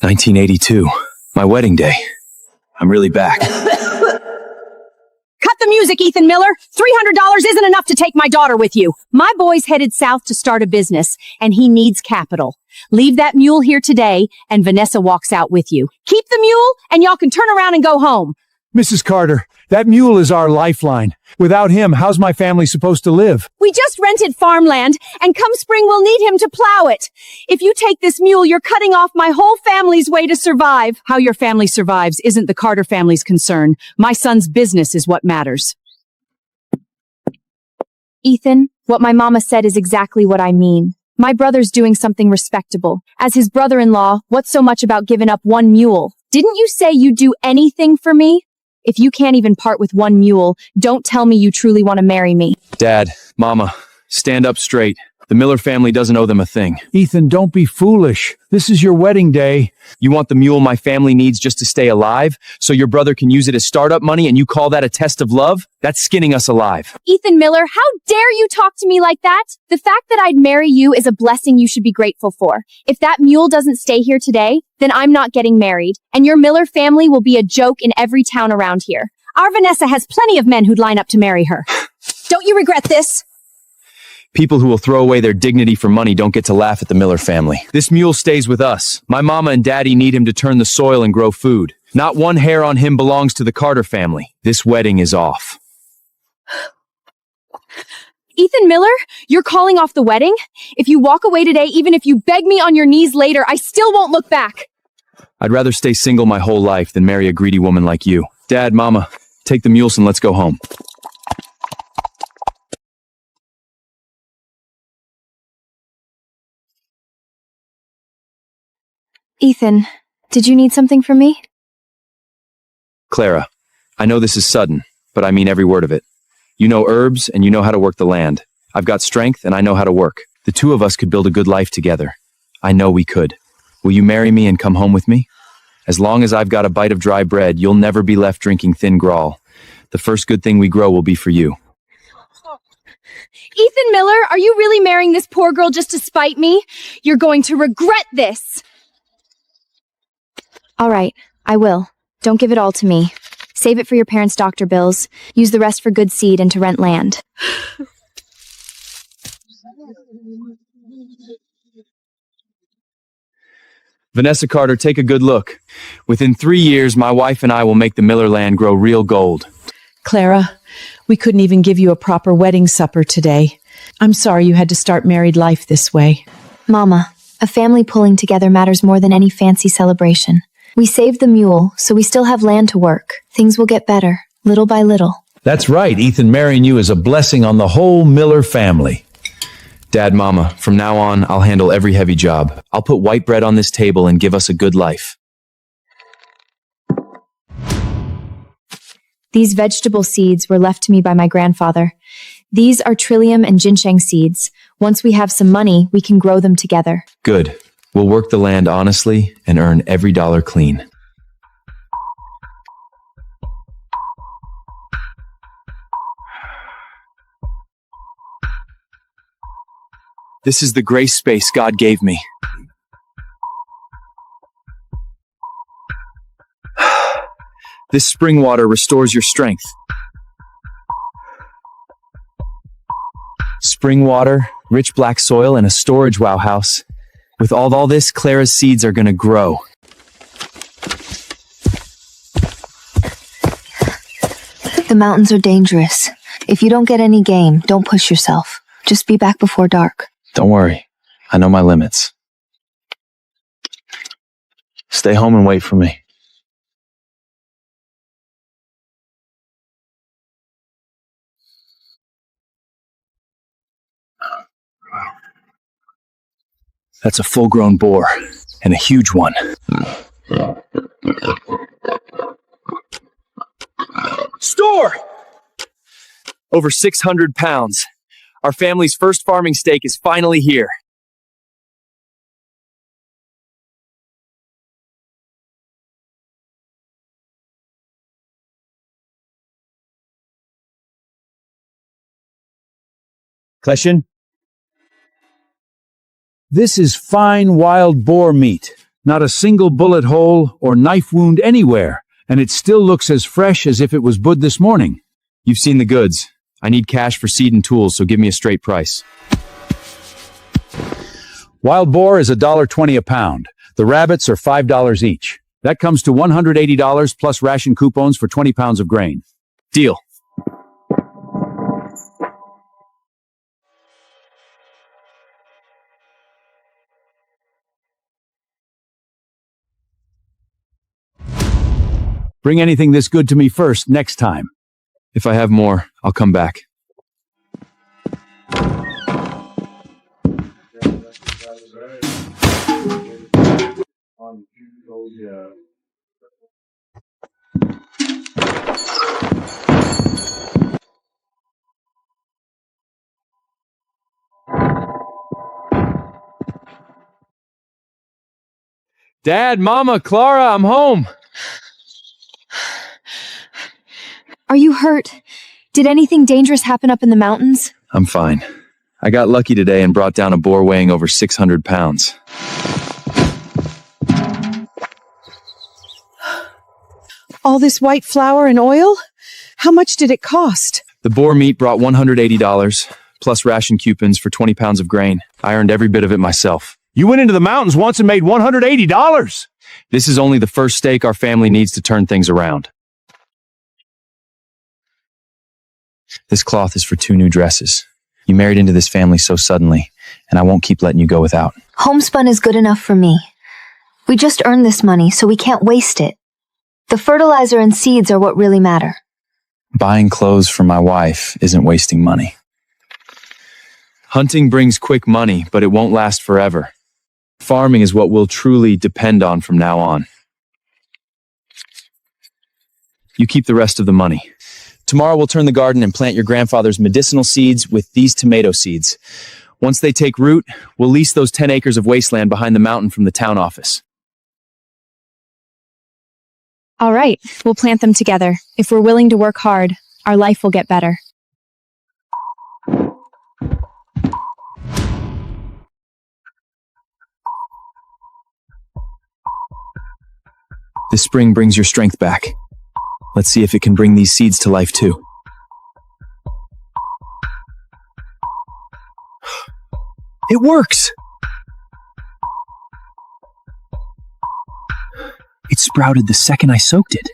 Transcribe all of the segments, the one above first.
1982. My wedding day. I'm really back. Cut the music, Ethan Miller. $300 isn't enough to take my daughter with you. My boy's headed south to start a business, and he needs capital. Leave that mule here today, and Vanessa walks out with you. Keep the mule, and y'all can turn around and go home. Mrs. Carter, that mule is our lifeline. Without him, how's my family supposed to live? We just rented farmland, and come spring we'll need him to plow it. If you take this mule, you're cutting off my whole family's way to survive. How your family survives isn't the Carter family's concern. My son's business is what matters. Ethan, what my mama said is exactly what I mean. My brother's doing something respectable. As his brother-in-law, what's so much about giving up one mule? Didn't you say you'd do anything for me? If you can't even part with one mule, don't tell me you truly want to marry me. Dad, Mama, stand up straight. The Miller family doesn't owe them a thing. Ethan, don't be foolish. This is your wedding day. You want the mule my family needs just to stay alive, so your brother can use it as startup money and you call that a test of love? That's skinning us alive. Ethan Miller, how dare you talk to me like that? The fact that I'd marry you is a blessing you should be grateful for. If that mule doesn't stay here today, then I'm not getting married, and your Miller family will be a joke in every town around here. Our Vanessa has plenty of men who'd line up to marry her. Don't you regret this? People who will throw away their dignity for money don't get to laugh at the Miller family. This mule stays with us. My mama and daddy need him to turn the soil and grow food. Not one hair on him belongs to the Carter family. This wedding is off. Ethan Miller, you're calling off the wedding? If you walk away today, even if you beg me on your knees later, I still won't look back. I'd rather stay single my whole life than marry a greedy woman like you. Dad, Mama, take the mules and let's go home. Ethan, did you need something from me? Clara, I know this is sudden, but I mean every word of it. You know herbs and you know how to work the land. I've got strength and I know how to work. The two of us could build a good life together. I know we could. Will you marry me and come home with me? As long as I've got a bite of dry bread, you'll never be left drinking thin gruel. The first good thing we grow will be for you. Ethan Miller, are you really marrying this poor girl just to spite me? You're going to regret this. All right, I will. Don't give it all to me. Save it for your parents' doctor bills. Use the rest for good seed and to rent land. Vanessa Carter, take a good look. Within 3 years, my wife and I will make the Miller land grow real gold. Clara, we couldn't even give you a proper wedding supper today. I'm sorry you had to start married life this way. Mama, a family pulling together matters more than any fancy celebration. We saved the mule, so we still have land to work. Things will get better, little by little. That's right. Ethan marrying you is a blessing on the whole Miller family. Dad, Mama, from now on, I'll handle every heavy job. I'll put white bread on this table and give us a good life. These vegetable seeds were left to me by my grandfather. These are trillium and ginseng seeds. Once we have some money, we can grow them together. Good. We'll work the land honestly and earn every dollar clean. This is the grace space God gave me. This spring water restores your strength. Spring water, rich black soil, and a storage wow house. With all this, Clara's seeds are gonna grow. The mountains are dangerous. If you don't get any game, don't push yourself. Just be back before dark. Don't worry. I know my limits. Stay home and wait for me. That's a full-grown boar, and a huge one. Store! Over 600 pounds. Our family's first farming steak is finally here. Question? This is fine wild boar meat. Not a single bullet hole or knife wound anywhere, and it still looks as fresh as if it was bud this morning. You've seen the goods. I need cash for seed and tools, so give me a straight price. Wild boar is $1.20 a pound. The rabbits are $5 each. That comes to $180 plus ration coupons for 20 pounds of grain. Deal. Bring anything this good to me first next time. If I have more, I'll come back. Dad, Mama, Clara, I'm home. Are you hurt? Did anything dangerous happen up in the mountains? I'm fine. I got lucky today and brought down a boar weighing over 600 pounds. All this white flour and oil? How much did it cost? The boar meat brought $180, plus ration coupons for 20 pounds of grain. I earned every bit of it myself. You went into the mountains once and made $180. This is only the first stake our family needs to turn things around. This cloth is for 2 new dresses. You married into this family so suddenly, and I won't keep letting you go without. Homespun is good enough for me. We just earned this money, so we can't waste it. The fertilizer and seeds are what really matter. Buying clothes for my wife isn't wasting money. Hunting brings quick money, but it won't last forever. Farming is what we'll truly depend on from now on. You keep the rest of the money. Tomorrow we'll turn the garden and plant your grandfather's medicinal seeds with these tomato seeds. Once they take root, we'll lease those 10 acres of wasteland behind the mountain from the town office. All right, we'll plant them together. If we're willing to work hard, our life will get better. This spring brings your strength back. Let's see if it can bring these seeds to life too. It works! It sprouted the second I soaked it.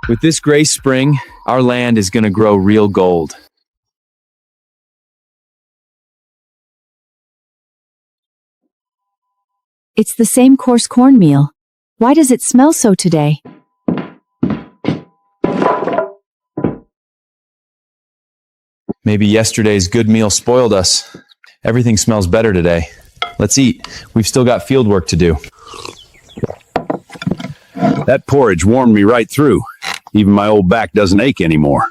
With this gray spring, our land is gonna grow real gold. It's the same coarse cornmeal. Why does it smell so today? Maybe yesterday's good meal spoiled us. Everything smells better today. Let's eat. We've still got field work to do. That porridge warmed me right through. Even my old back doesn't ache anymore.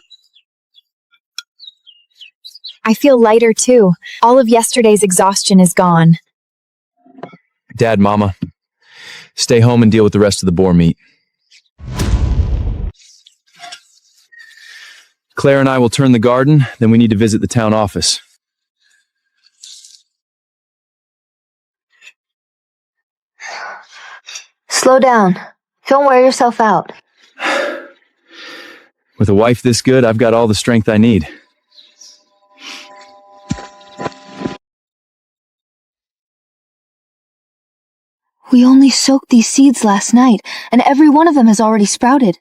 I feel lighter too. All of yesterday's exhaustion is gone. Dad, Mama, stay home and deal with the rest of the boar meat. Claire and I will turn the garden, then we need to visit the town office. Slow down. Don't wear yourself out. With a wife this good, I've got all the strength I need. We only soaked these seeds last night, and every one of them has already sprouted.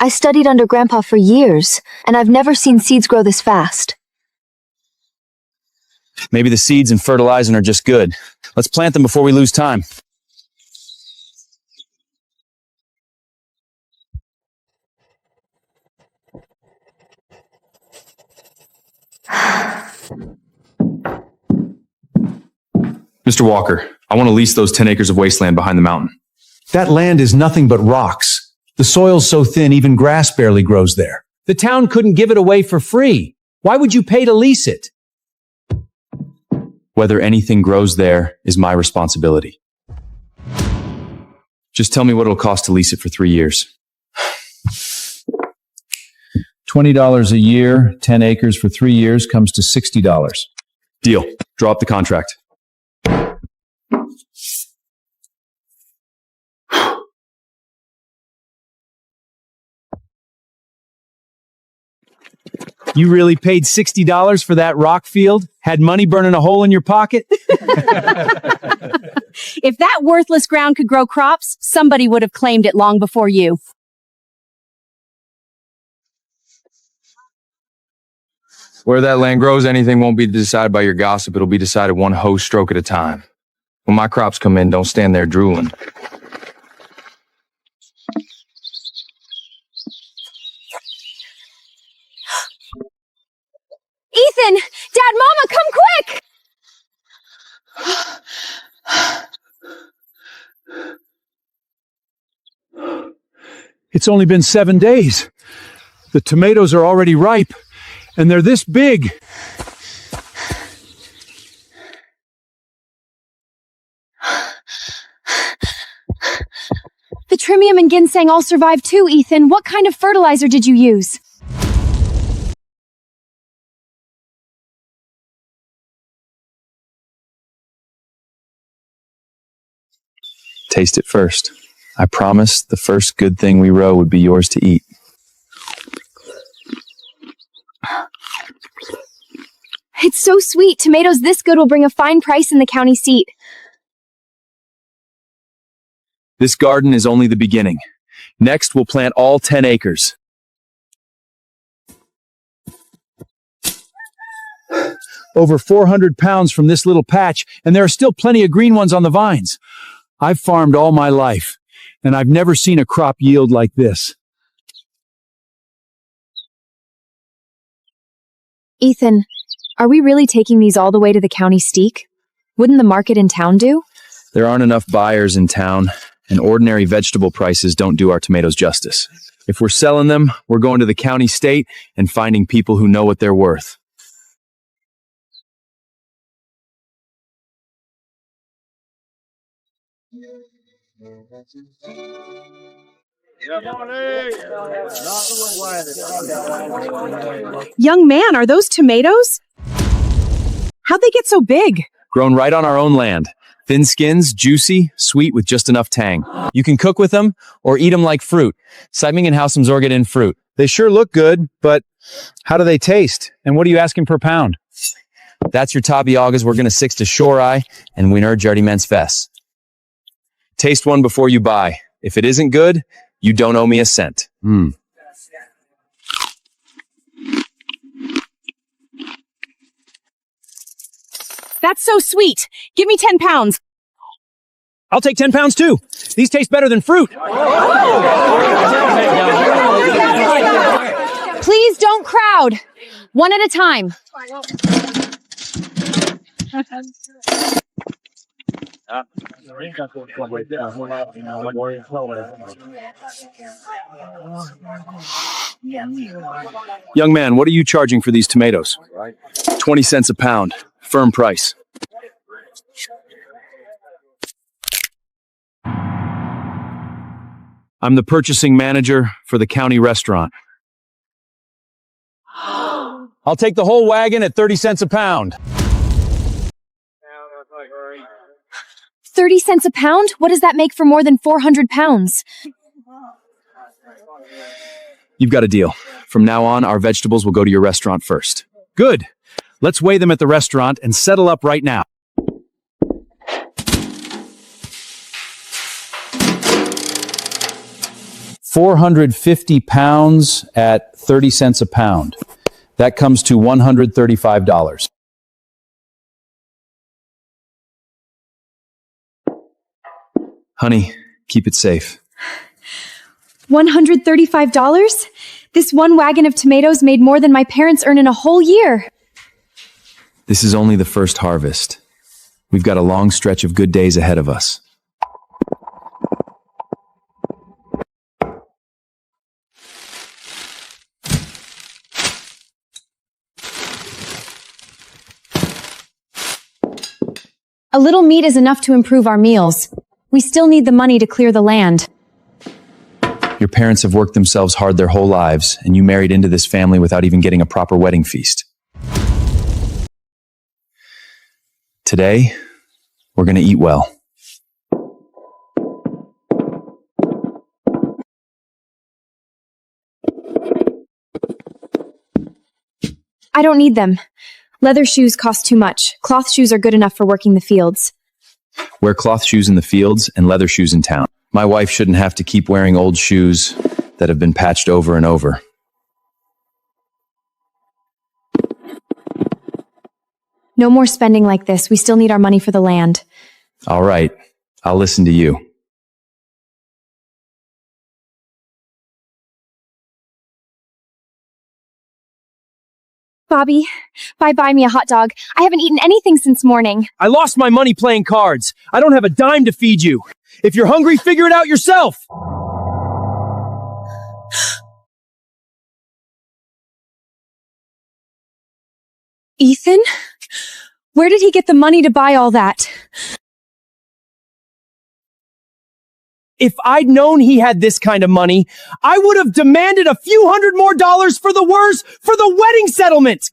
I studied under Grandpa for years, and I've never seen seeds grow this fast. Maybe the seeds and fertilizing are just good. Let's plant them before we lose time. Mr. Walker, I want to lease those 10 acres of wasteland behind the mountain. That land is nothing but rocks. The soil's so thin, even grass barely grows there. The town couldn't give it away for free. Why would you pay to lease it? Whether anything grows there is my responsibility. Just tell me what it'll cost to lease it for 3 years. $20 a year, 10 acres for 3 years comes to $60. Deal. Draw up the contract. You really paid $60 for that rock field? Had money burning a hole in your pocket? If that worthless ground could grow crops, somebody would have claimed it long before you. Where that land grows, anything won't be decided by your gossip. It'll be decided one hoe stroke at a time. When my crops come in, don't stand there drooling. Ethan! Dad, Mama, come quick! It's only been 7 days. The tomatoes are already ripe, and they're this big. The trimium and ginseng all survived too, Ethan. What kind of fertilizer did you use? Taste it first. I promise the first good thing we grow would be yours to eat. It's so sweet. Tomatoes this good will bring a fine price in the county seat. This garden is only the beginning. Next, we'll plant all 10 acres. Over 400 pounds from this little patch, and there are still plenty of green ones on the vines. I've farmed all my life, and I've never seen a crop yield like this. Ethan, are we really taking these all the way to the county steak? Wouldn't the market in town do? There aren't enough buyers in town, and ordinary vegetable prices don't do our tomatoes justice. If we're selling them, we're going to the county state and finding people who know what they're worth. Young man, are those tomatoes? How'd they get so big? Grown right on our own land. Thin skins, juicy, sweet with just enough tang. You can cook with them or eat them like fruit. Simingen Hausum Zorget in fruit. They sure look good, but how do they taste? And what are you asking per pound? That's your tabiagas we're gonna six to shore eye and winner Jardy Mens Fess. Taste one before you buy. If it isn't good, you don't owe me a cent. That's so sweet. Give me 10 pounds. I'll take 10 pounds too. These taste better than fruit. Please don't crowd. One at a time. Young man, what are you charging for these tomatoes? 20 cents a pound. Firm price. I'm the purchasing manager for the county restaurant. I'll take the whole wagon at 30 cents a pound. 30 cents a pound? What does that make for more than 400 pounds? You've got a deal. From now on, our vegetables will go to your restaurant first. Good. Let's weigh them at the restaurant and settle up right now. £450 at 30 cents a pound. That comes to $135. Honey, keep it safe. $135? This one wagon of tomatoes made more than my parents earn in a whole year. This is only the first harvest. We've got a long stretch of good days ahead of us. A little meat is enough to improve our meals. We still need the money to clear the land. Your parents have worked themselves hard their whole lives, and you married into this family without even getting a proper wedding feast. Today, we're going to eat well. I don't need them. Leather shoes cost too much. Cloth shoes are good enough for working the fields. Wear cloth shoes in the fields and leather shoes in town. My wife shouldn't have to keep wearing old shoes that have been patched over and over. No more spending like this. We still need our money for the land. All right, I'll listen to you. Bobby, buy me a hot dog. I haven't eaten anything since morning. I lost my money playing cards. I don't have a dime to feed you. If you're hungry, figure it out yourself. Ethan? Where did he get the money to buy all that? If I'd known he had this kind of money, I would have demanded a few $100 more for the wedding settlement.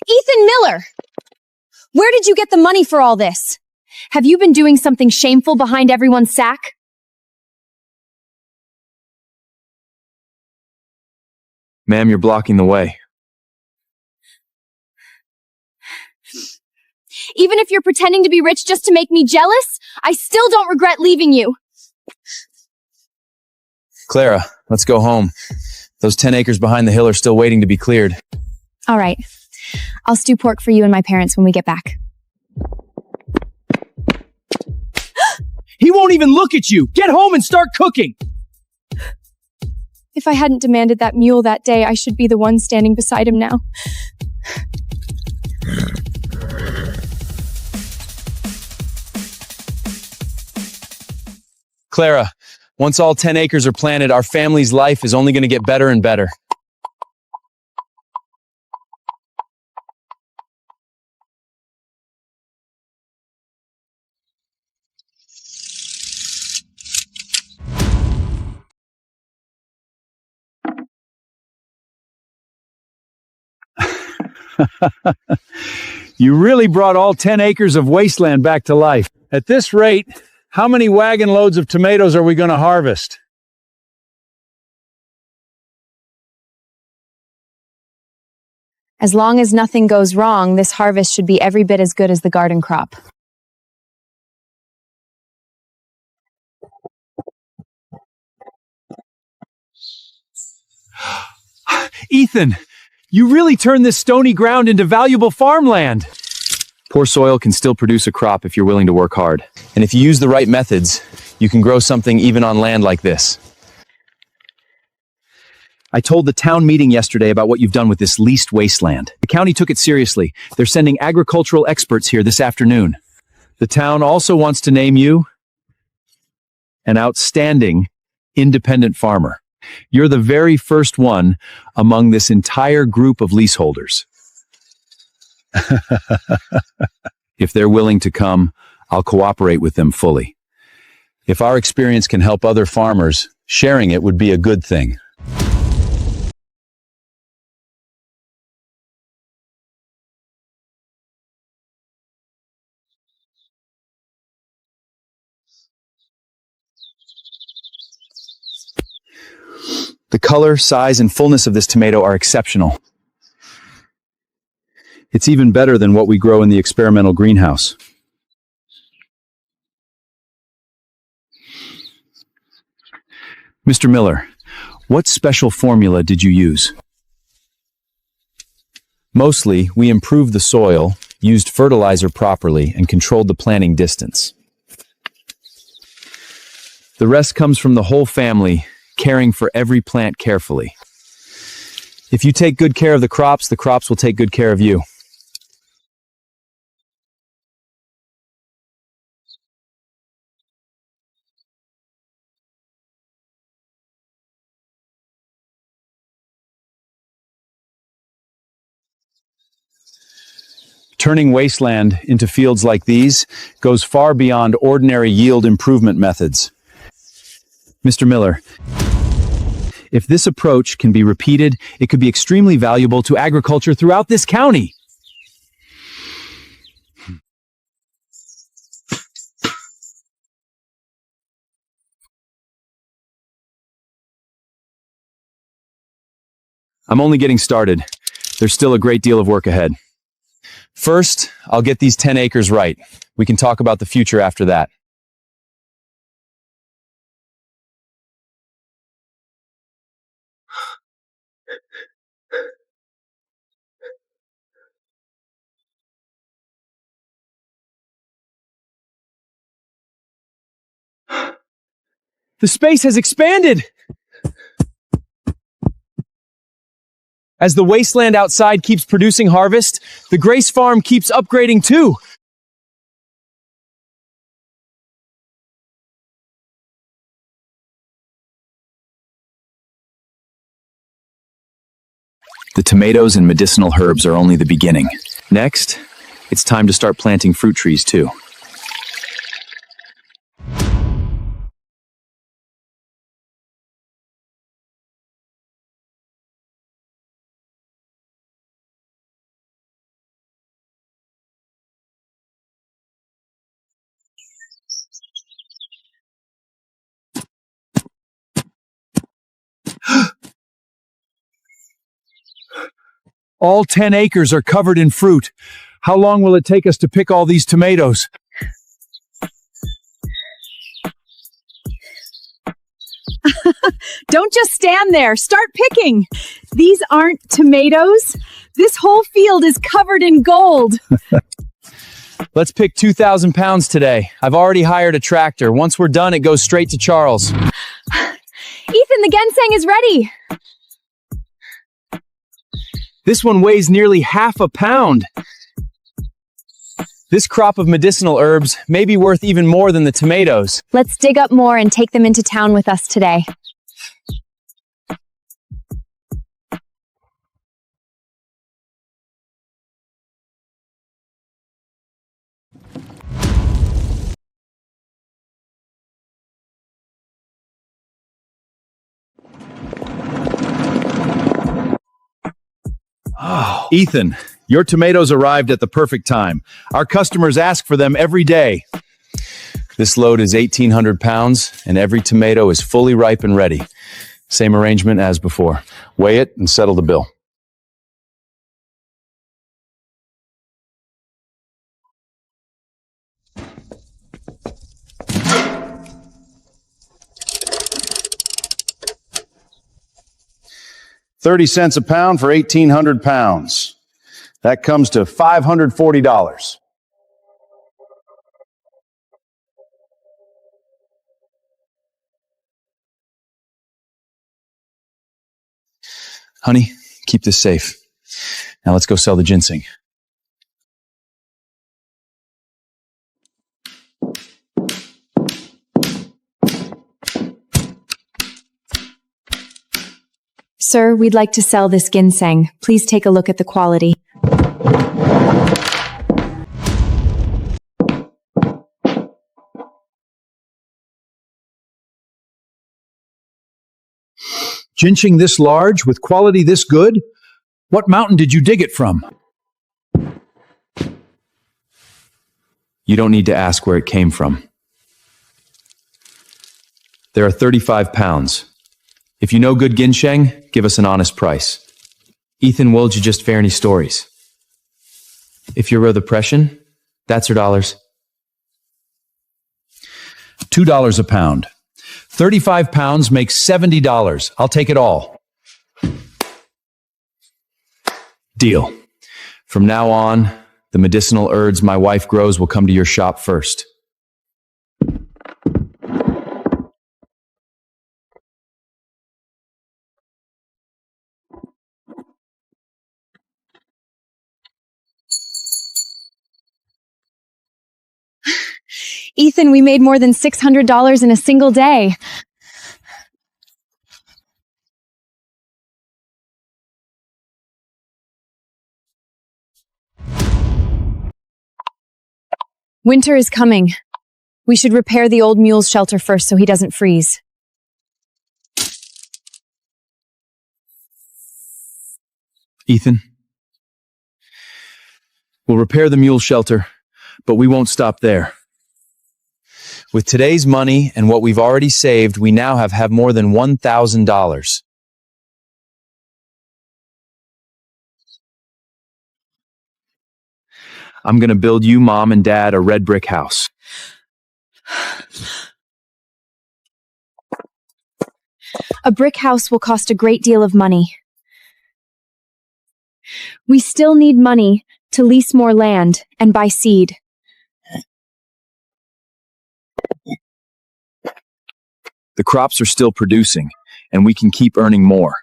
Ethan Miller! Where did you get the money for all this? Have you been doing something shameful behind everyone's sack? Ma'am, you're blocking the way. Even if you're pretending to be rich just to make me jealous, I still don't regret leaving you. Clara, let's go home. Those 10 acres behind the hill are still waiting to be cleared. All right. I'll stew pork for you and my parents when we get back. He won't even look at you. Get home and start cooking. If I hadn't demanded that mule that day, I should be the one standing beside him now. Clara, once all 10 acres are planted, our family's life is only going to get better and better. You really brought all 10 acres of wasteland back to life. At this rate, how many wagon loads of tomatoes are we going to harvest? As long as nothing goes wrong, this harvest should be every bit as good as the garden crop. Ethan, you really turned this stony ground into valuable farmland. Poor soil can still produce a crop if you're willing to work hard. And if you use the right methods, you can grow something even on land like this. I told the town meeting yesterday about what you've done with this leased wasteland. The county took it seriously. They're sending agricultural experts here this afternoon. The town also wants to name you an outstanding independent farmer. You're the very first one among this entire group of leaseholders. If they're willing to come, I'll cooperate with them fully. If our experience can help other farmers, sharing it would be a good thing. The color, size, and fullness of this tomato are exceptional. It's even better than what we grow in the experimental greenhouse. Mr. Miller, what special formula did you use? Mostly, we improved the soil, used fertilizer properly, and controlled the planting distance. The rest comes from the whole family, caring for every plant carefully. If you take good care of the crops will take good care of you. Turning wasteland into fields like these goes far beyond ordinary yield improvement methods. Mr. Miller, if this approach can be repeated, it could be extremely valuable to agriculture throughout this county. I'm only getting started. There's still a great deal of work ahead. First, I'll get these 10 acres right. We can talk about the future after that. The space has expanded! As the wasteland outside keeps producing harvest, the Grace Farm keeps upgrading too. The tomatoes and medicinal herbs are only the beginning. Next, it's time to start planting fruit trees too. All 10 acres are covered in fruit. How long will it take us to pick all these tomatoes? Don't just stand there. Start picking. These aren't tomatoes. This whole field is covered in gold. Let's pick 2,000 pounds today. I've already hired a tractor. Once we're done, it goes straight to Charles. Ethan, the ginseng is ready. This one weighs nearly half a pound. This crop of medicinal herbs may be worth even more than the tomatoes. Let's dig up more and take them into town with us today. Ethan, your tomatoes arrived at the perfect time. Our customers ask for them every day. This load is 1,800 pounds, and every tomato is fully ripe and ready. Same arrangement as before. Weigh it and settle the bill. $0.30 a pound for 1,800 pounds. That comes to $540. Honey, keep this safe. Now let's go sell the ginseng. Sir, we'd like to sell this ginseng. Please take a look at the quality. Ginseng this large with quality this good? What mountain did you dig it from? You don't need to ask where it came from. There are 35 pounds. If you know good ginseng, give us an honest price. Ethan, willed you just fair any stories? If you're the depression, that's your dollars. $2 a pound. 35 pounds makes $70. I'll take it all. Deal. From now on, the medicinal herbs my wife grows will come to your shop first. Ethan, we made more than $600 in a single day. Winter is coming. We should repair the old mule's shelter first so he doesn't freeze. Ethan, we'll repair the mule shelter, but we won't stop there. With today's money and what we've already saved, we now have more than $1,000. I'm going to build you, Mom, and Dad a red brick house. A brick house will cost a great deal of money. We still need money to lease more land and buy seed. The crops are still producing, and we can keep earning more.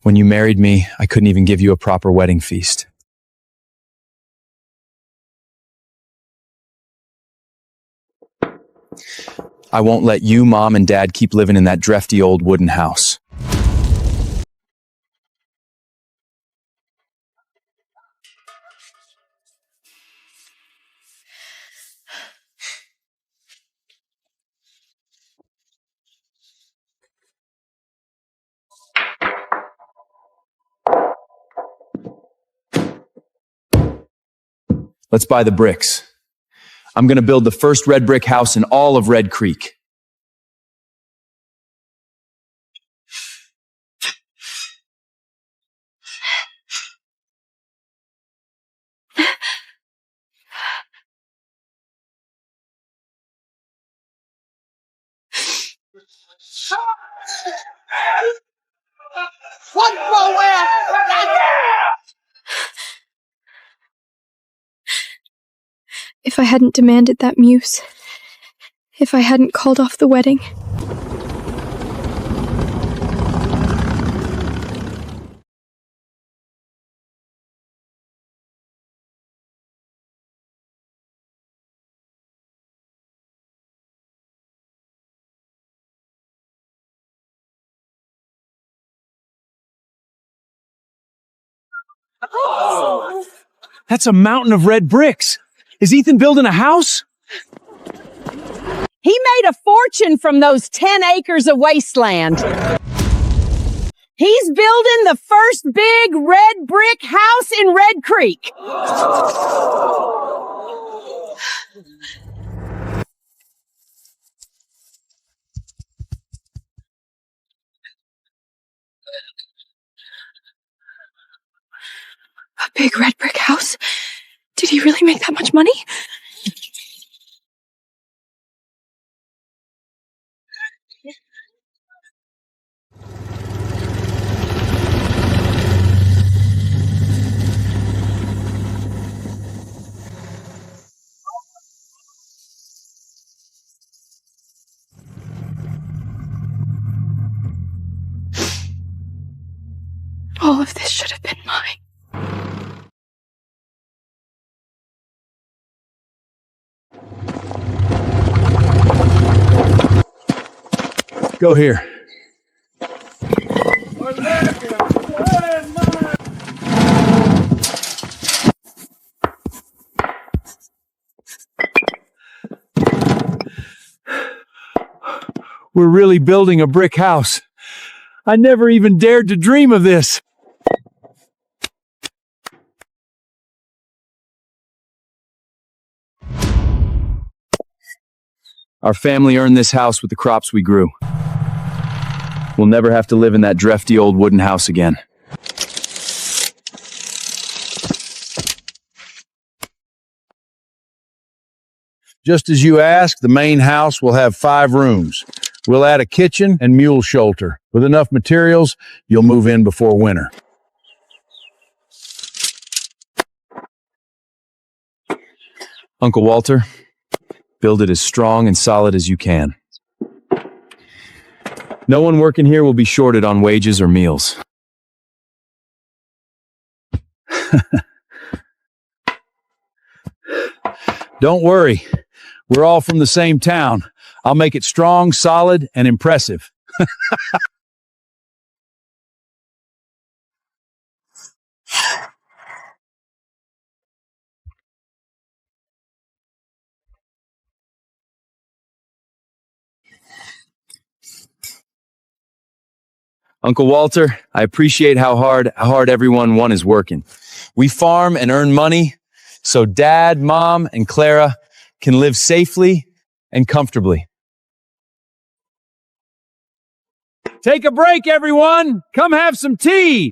When you married me, I couldn't even give you a proper wedding feast. I won't let you, Mom, and Dad keep living in that drafty old wooden house. Let's buy the bricks. I'm going to build the first red brick house in all of Red Creek. If I hadn't demanded that muse, if I hadn't called off the wedding. That's a mountain of red bricks. Is Ethan building a house? He made a fortune from those 10 acres of wasteland. He's building the first big red brick house in Red Creek. A big red brick house? Did he really make that much money? All of this should have been mine. Go here. We're really building a brick house. I never even dared to dream of this. Our family earned this house with the crops we grew. We'll never have to live in that drafty old wooden house again. Just as you asked, the main house will have 5 rooms. We'll add a kitchen and mule shelter. With enough materials, you'll move in before winter. Uncle Walter, build it as strong and solid as you can. No one working here will be shorted on wages or meals. Don't worry. We're all from the same town. I'll make it strong, solid, and impressive. Uncle Walter, I appreciate how hard everyone is working. We farm and earn money so Dad, Mom, and Clara can live safely and comfortably. Take a break, everyone. Come have some tea.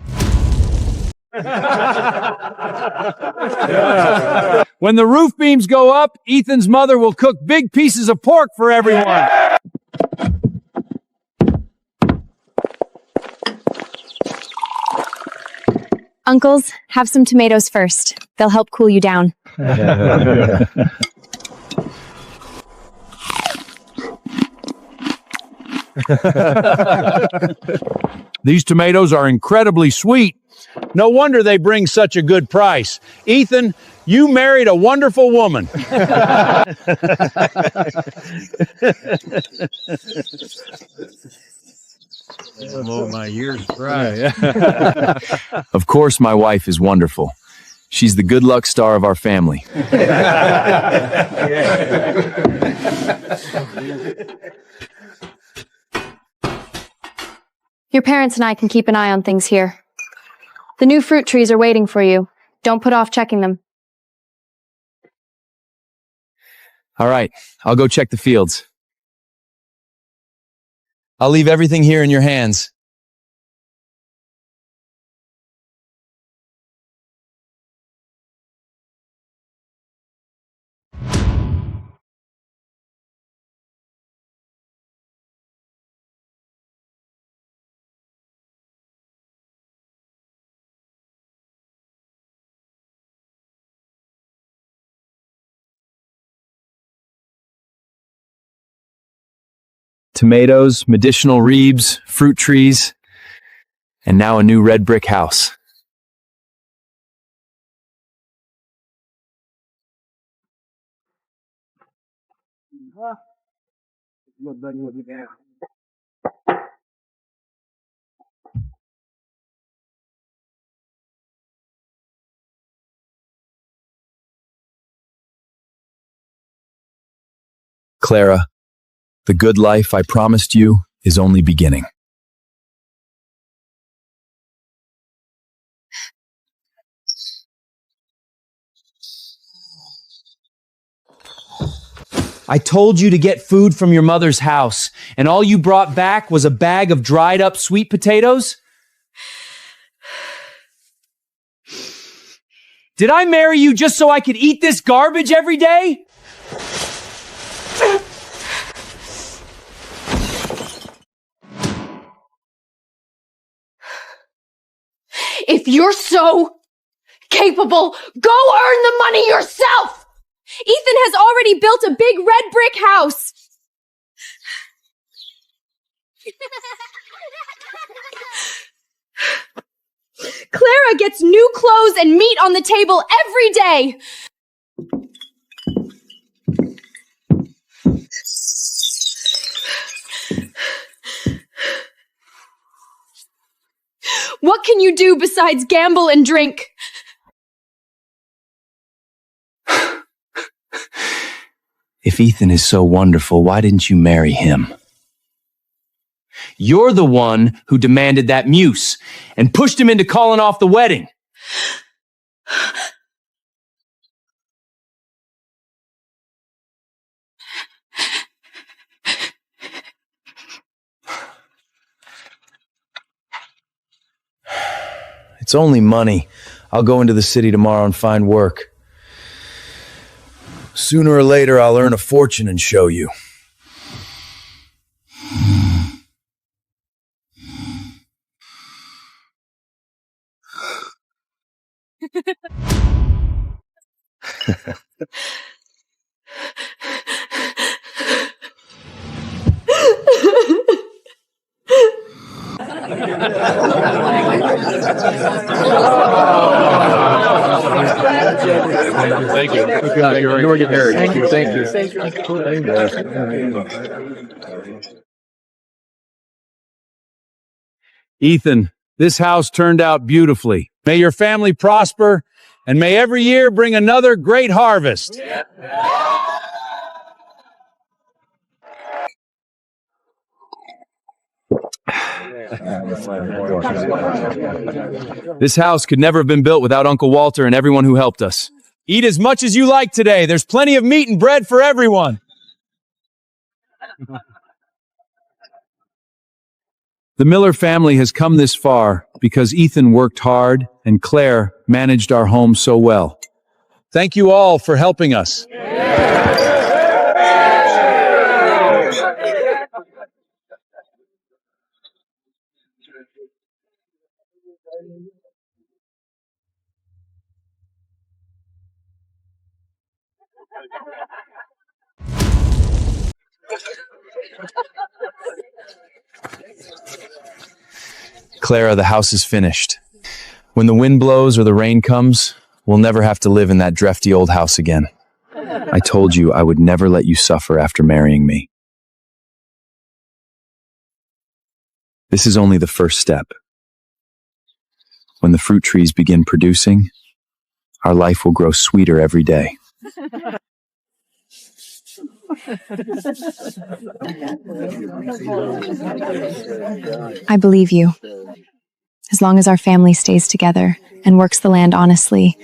When the roof beams go up, Ethan's mother will cook big pieces of pork for everyone. Uncles, have some tomatoes first. They'll help cool you down. These tomatoes are incredibly sweet. No wonder they bring such a good price. Ethan, you married a wonderful woman. Oh, my ears dry. Of course, my wife is wonderful. She's the good luck star of our family. Your parents and I can keep an eye on things here. The new fruit trees are waiting for you. Don't put off checking them. All right, I'll go check the fields. I'll leave everything here in your hands. Tomatoes, medicinal reeds, fruit trees, and now a new red brick house. Clara, the good life I promised you is only beginning. I told you to get food from your mother's house, and all you brought back was a bag of dried up sweet potatoes? Did I marry you just so I could eat this garbage every day? If you're so capable, go earn the money yourself! Ethan has already built a big red brick house. Clara gets new clothes and meat on the table every day. What can you do besides gamble and drink? If Ethan is so wonderful, why didn't you marry him? You're the one who demanded that muse and pushed him into calling off the wedding. It's only money. I'll go into the city tomorrow and find work. Sooner or later, I'll earn a fortune and show you. Thank you. You were getting married. Thank you. Ethan, this house turned out beautifully. May your family prosper, and may every year bring another great harvest. This house could never have been built without Uncle Walter and everyone who helped us. Eat as much as you like today. There's plenty of meat and bread for everyone. The Miller family has come this far because Ethan worked hard and Claire managed our home so well. Thank you all for helping us. Clara, the house is finished. When the wind blows or the rain comes, we'll never have to live in that drafty old house again. I told you I would never let you suffer after marrying me. This is only the first step. When the fruit trees begin producing, our life will grow sweeter every day. I believe you. As long as our family stays together and works the land honestly,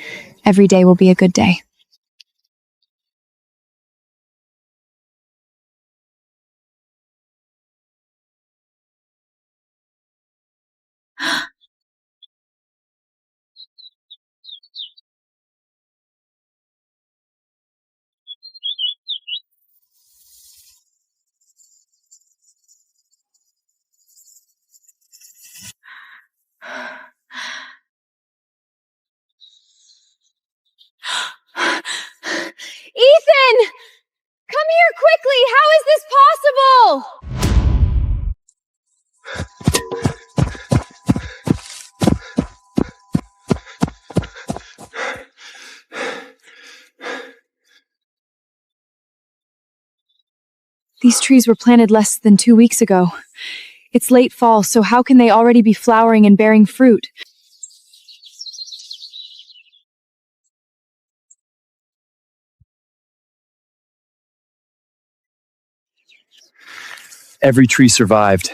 every day will be a good day. Ethan! Come here quickly! How is this possible? These trees were planted less than 2 weeks ago. It's late fall, so how can they already be flowering and bearing fruit? Every tree survived,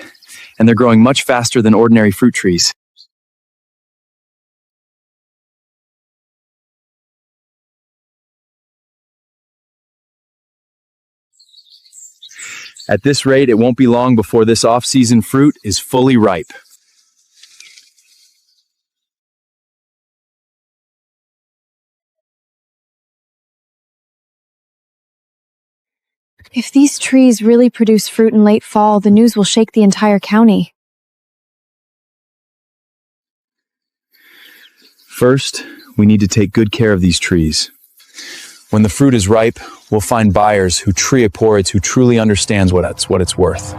and they're growing much faster than ordinary fruit trees. At this rate, it won't be long before this off-season fruit is fully ripe. If these trees really produce fruit in late fall, the news will shake the entire county. First, we need to take good care of these trees. When the fruit is ripe, we'll find buyers who truly understands what it's worth.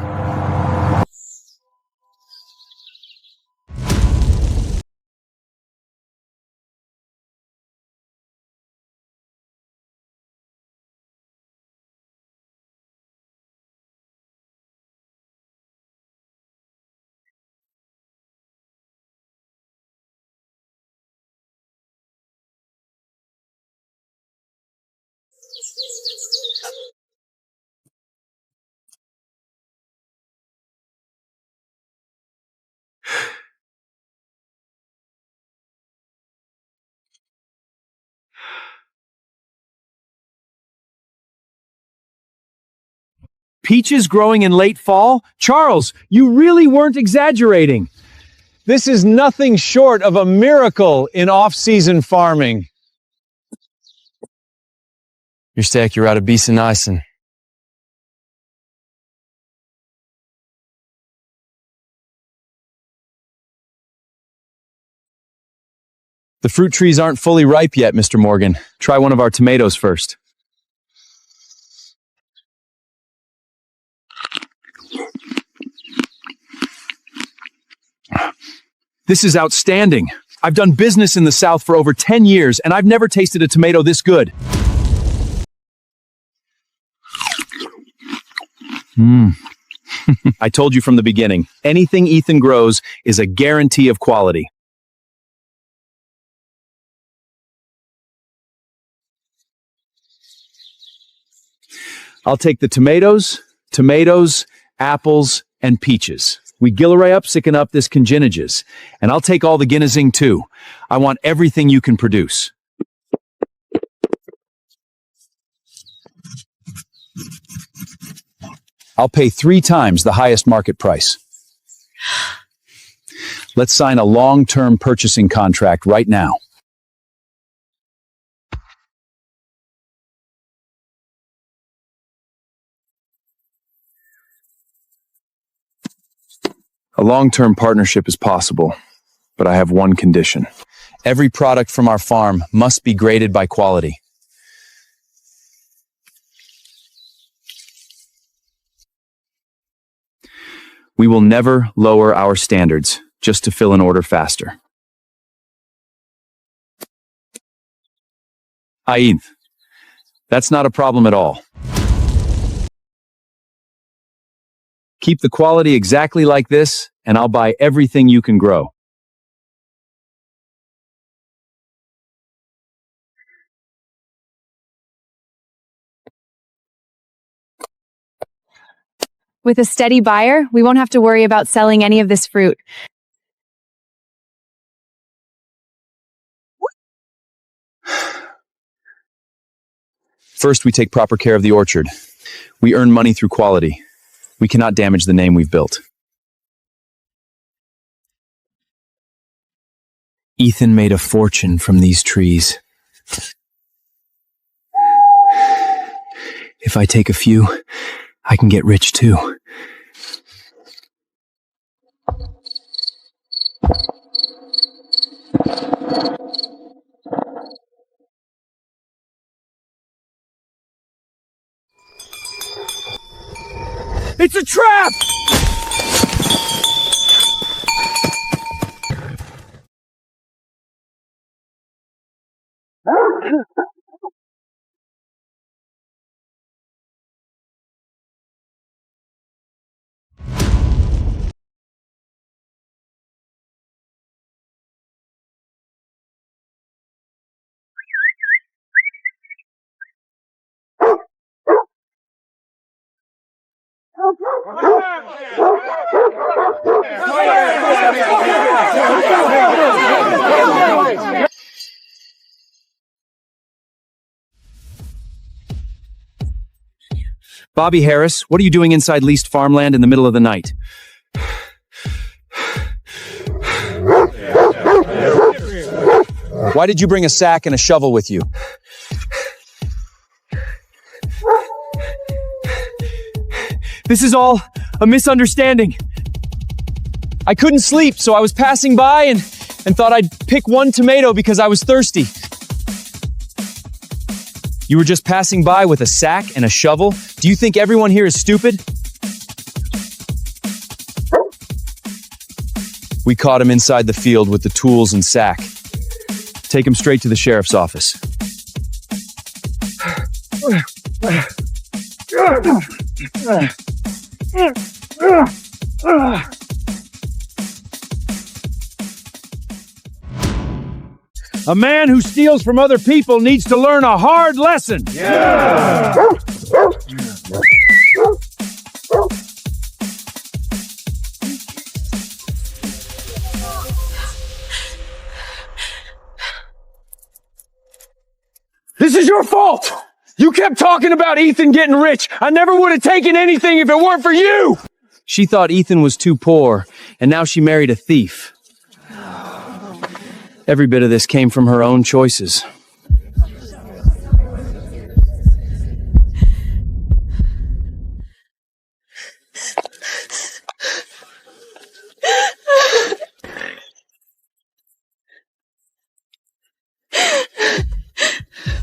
Peaches growing in late fall? Charles, you really weren't exaggerating. This is nothing short of a miracle in off-season farming. You're sterk, you're out of beast and icing. The fruit trees aren't fully ripe yet, Mr. Morgan. Try one of our tomatoes first. This is outstanding. I've done business in the South for over 10 years, and I've never tasted a tomato this good. I told you from the beginning, anything Ethan grows is a guarantee of quality. I'll take the tomatoes, apples, and peaches. We Gilleray up, sicken up this congeniges. And I'll take all the ginnazing too. I want everything you can produce. I'll pay 3 times the highest market price. Let's sign a long-term purchasing contract right now. A long-term partnership is possible, but I have one condition. Every product from our farm must be graded by quality. We will never lower our standards just to fill an order faster. Aid, that's not a problem at all. Keep the quality exactly like this, and I'll buy everything you can grow. With a steady buyer, we won't have to worry about selling any of this fruit. First, we take proper care of the orchard. We earn money through quality. We cannot damage the name we've built. Ethan made a fortune from these trees. If I take a few, I can get rich too. It's a trap! Bobby Harris, what are you doing inside leased farmland in the middle of the night? Why did you bring a sack and a shovel with you? This is all a misunderstanding. I couldn't sleep, so I was passing by and thought I'd pick one tomato because I was thirsty. You were just passing by with a sack and a shovel? Do you think everyone here is stupid? We caught him inside the field with the tools and sack. Take him straight to the sheriff's office. A man who steals from other people needs to learn a hard lesson. Yeah. This is your fault. You kept talking about Ethan getting rich. I never would have taken anything if it weren't for you. She thought Ethan was too poor, and now she married a thief. Every bit of this came from her own choices.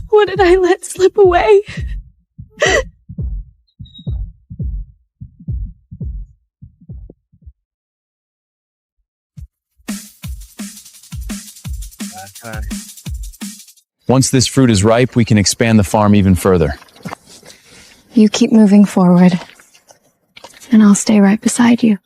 What did I let slip away? Once this fruit is ripe, we can expand the farm even further. You keep moving forward, and I'll stay right beside you.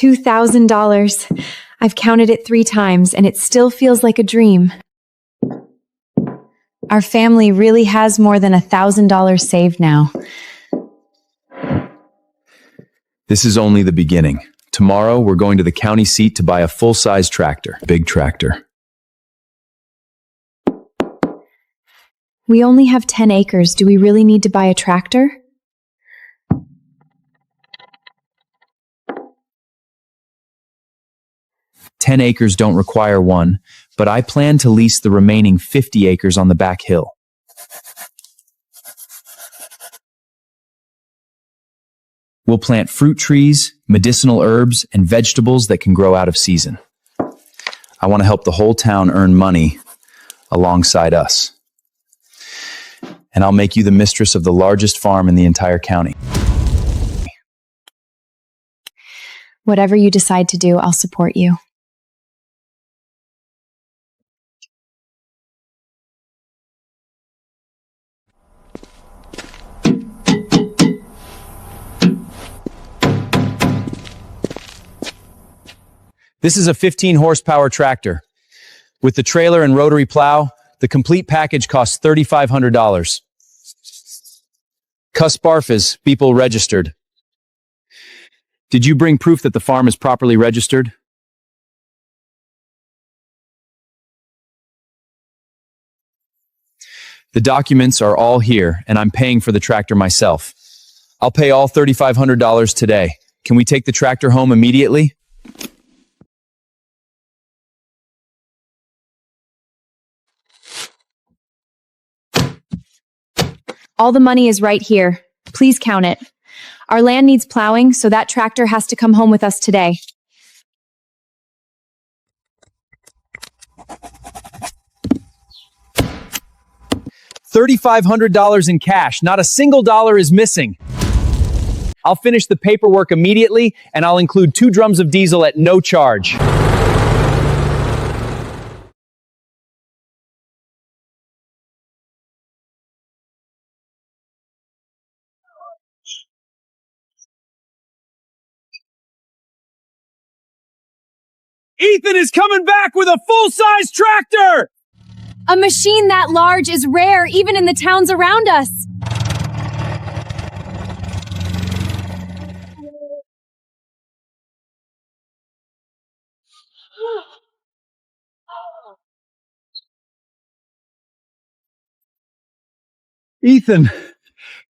$2,000. I've counted it 3 times and it still feels like a dream. Our family really has more than $1,000 saved now. This is only the beginning. Tomorrow, we're going to the county seat to buy a full-size tractor. Big tractor. We only have 10 acres. Do we really need to buy a tractor? "10 acres don't require one, but I plan to lease the remaining 50 acres on the back hill. We'll plant fruit trees, medicinal herbs, and vegetables that can grow out of season. I want to help the whole town earn money alongside us. And I'll make you the mistress of the largest farm in the entire county." Whatever you decide to do, I'll support you. This is a 15 horsepower tractor. With the trailer and rotary plow, the complete package costs $3,500. Cus Barfis, people registered. Did you bring proof that the farm is properly registered? The documents are all here, and I'm paying for the tractor myself. I'll pay all $3,500 today. Can we take the tractor home immediately? All the money is right here. Please count it. Our land needs plowing, so that tractor has to come home with us today. $3,500 in cash. Not a single dollar is missing. I'll finish the paperwork immediately, and I'll include 2 drums of diesel at no charge. Ethan is coming back with a full-size tractor! A machine that large is rare even in the towns around us. Ethan,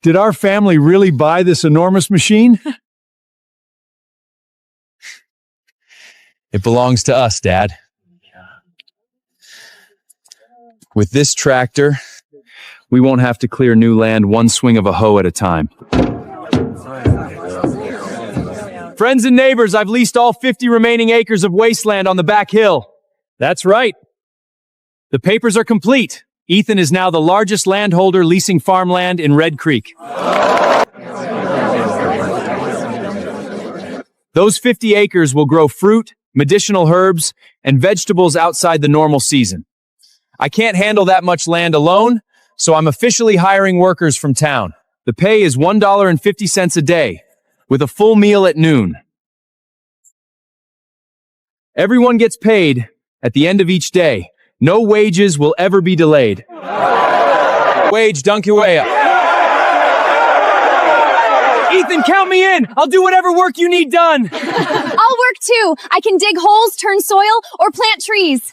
did our family really buy this enormous machine? It belongs to us, Dad. With this tractor, we won't have to clear new land one swing of a hoe at a time. Friends and neighbors, I've leased all 50 remaining acres of wasteland on the back hill. That's right. The papers are complete. Ethan is now the largest landholder leasing farmland in Red Creek. Those 50 acres will grow fruit, medicinal herbs, and vegetables outside the normal season. I can't handle that much land alone, so I'm officially hiring workers from town. The pay is $1.50 a day, with a full meal at noon. Everyone gets paid at the end of each day. No wages will ever be delayed. Wage, Dunkiwea. Ethan, count me in! I'll do whatever work you need done! I'll work too. I can dig holes, turn soil, or plant trees.